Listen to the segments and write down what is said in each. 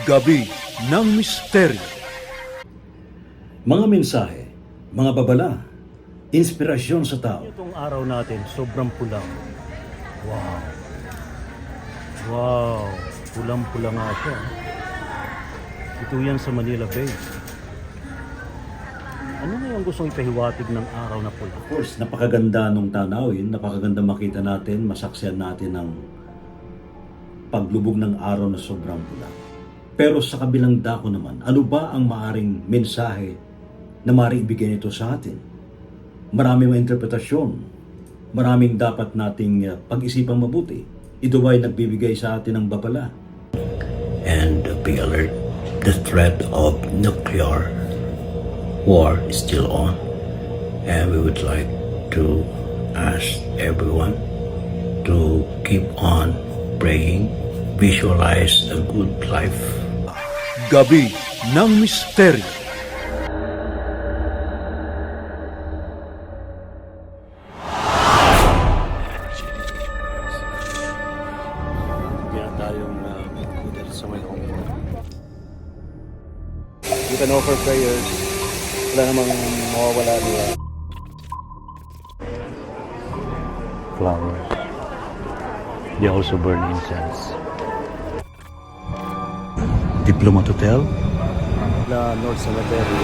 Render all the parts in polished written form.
Gabi ng Misteryo. Mga mensahe, mga babala, inspirasyon sa tao. Itong araw natin, sobrang pula. Wow. Wow. Pulang-pula nga siya. Ito yan sa Manila Bay. Ano na yung gustong ipahiwatig ng araw na pula? Of course, napakaganda nung tanawin, napakaganda makita natin, masaksihan natin ang paglubog ng araw na sobrang pula. Pero sa kabilang dako naman, ano ba ang maaring mensahe na maaring ibigay nito sa atin? Maraming mga interpretasyon, maraming dapat nating pag-isipang mabuti. Ito ba ay nagbibigay sa atin ng babala? And be alert, the threat of nuclear war is still on, and we would like to ask everyone to keep on praying, visualize a good life. Gabi ng Misteryo. Kaya tayong magkudal sa may Hong Kong. You can offer prayers. Wala namang mawawala nila. Flowers. They also burn incense. Diplomat Hotel? Na North Cemetery.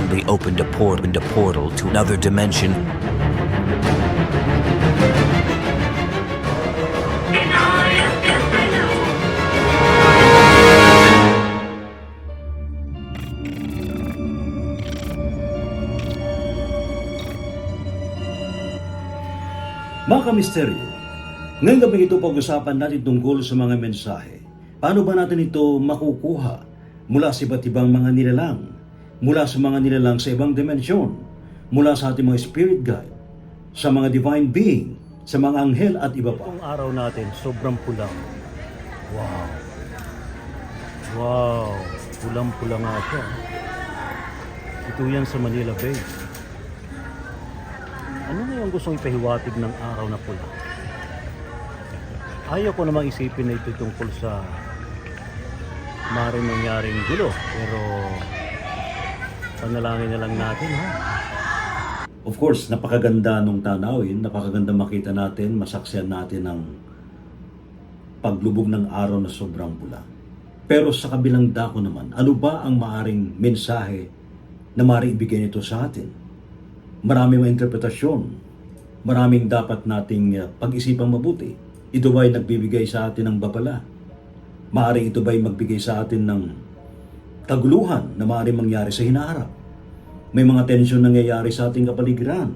They opened a portal to another dimension. Mga kamisteryo, ngayong gabi ito pag-usapan natin tungkol sa mga mensahe. Paano ba natin ito makukuha mula sa iba't ibang mga nilalang, mula sa mga nilalang sa ibang dimensyon, mula sa ating mga spirit guide, sa mga divine being, sa mga anghel at iba pa. Itong araw natin, sobrang pula. Wow. Wow. Pulang-pula nga siya. Ito yan sa Manila Bay. Ano na yung gustong ipahiwatig ng araw na pula? Ayaw ko namang isipin na ito tungkol sa maaaring mangyaring gulo. Pero panalangin na lang natin, ha? Of course, napakaganda nung tanawin, napakaganda makita natin, masaksihan natin ang paglubog ng araw na sobrang pula. Pero sa kabilang dako naman, ano ba ang maaring mensahe na maaring ibigay nito sa atin? Maraming mga interpretasyon, maraming dapat nating pag-isipang mabuti. Ito ba ay nagbibigay sa atin ng babala? Maaring ito ba ay magbigay sa atin ng kaguluhan na maaring mangyari sa hinaharap? May mga tensyon nangyayari sa ating kapaligiran.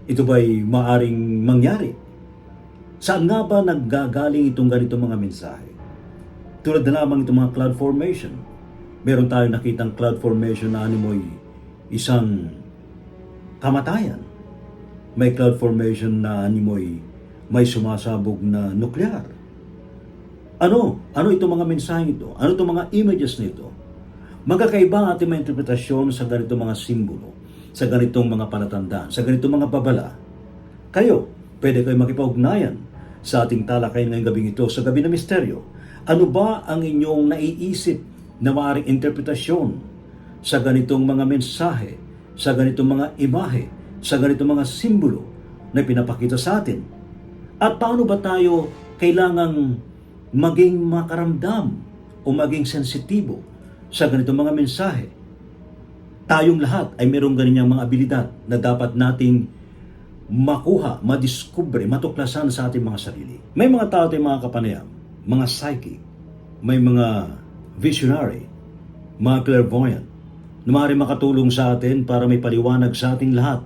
Ito ba ay maaring mangyari? Saan nga ba naggagaling itong ganitong mga mensahe? Tulad na lamang itong mga cloud formation. Meron tayong nakitang cloud formation na animoy isang kamatayan. May cloud formation na animoy may sumasabog na nuklear. Ano itong mga mensahe ito? Ano itong mga images nito? Magkakaiba ang ating mga interpretasyon sa ganitong mga simbolo, sa ganitong mga palatandaan, sa ganitong mga babala. Kayo, pwede kayo makipag-ugnayan sa ating talakayan ngayong gabing ito sa Gabi ng Misteryo. Ano ba ang inyong naiisip na maaaring interpretasyon sa ganitong mga mensahe, sa ganitong mga imahe, sa ganitong mga simbolo na pinapakita sa atin? At paano ba tayo kailangang maging makaramdam o maging sensitibo sa ganitong mga mensahe? Tayong lahat ay mayroong ganyan mga abilidad na dapat nating makuha, madiskubre, matuklasan sa ating mga sarili. May mga tao tayong mga kapanayam, mga psychic, may mga visionary, mga clairvoyant, na maaaring makatulong sa atin para may paliwanag sa ating lahat.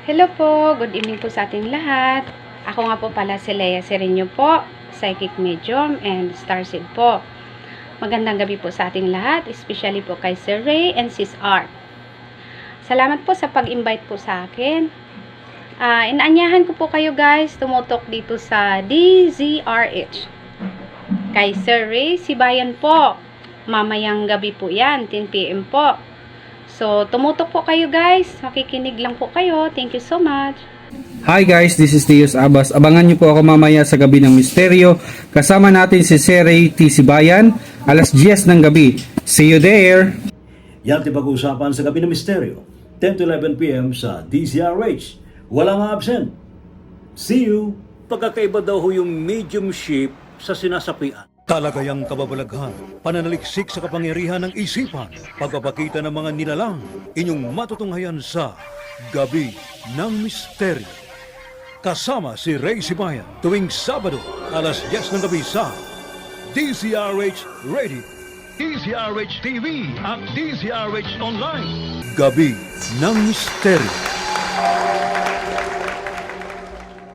Hello po, good evening po sa ating lahat. Ako nga po pala si Lea Sereno po, Psychic Medium and Starseed po. Magandang gabi po sa ating lahat, especially po kay Sir Ray and Sis Art. Salamat po sa pag-invite po sa akin. Inaanyahan ko po kayo guys, tumutok dito sa DZRH. Kay Sir Ray Sibayan po. Mamayang gabi po yan, 10 PM po. So, tumutok po kayo guys. Makikinig lang po kayo. Thank you so much. Hi guys, this is Teos Abbas. Abangan niyo po ako mamaya sa Gabi ng Misteryo. Kasama natin si Seri T. Sibayan, alas 10 ng gabi. See you there! Yan ating pag-uusapan sa Gabi ng Misteryo, 10 to 11 p.m. sa DZRH. Walang absent. See you! Pagkakaiba daw ho yung mediumship sa sinasapian. Talagayang kababalaghan, pananaliksik sa kapangyarihan ng isipan, pagpapakita ng mga nilalang, inyong matutunghayan sa Gabi ng Misteryo. Kasama si Ray Sibayan tuwing Sabado, alas 10 ng gabi sa DZRH Radio, DZRH TV at DZRH Online. Gabi ng Misteryo.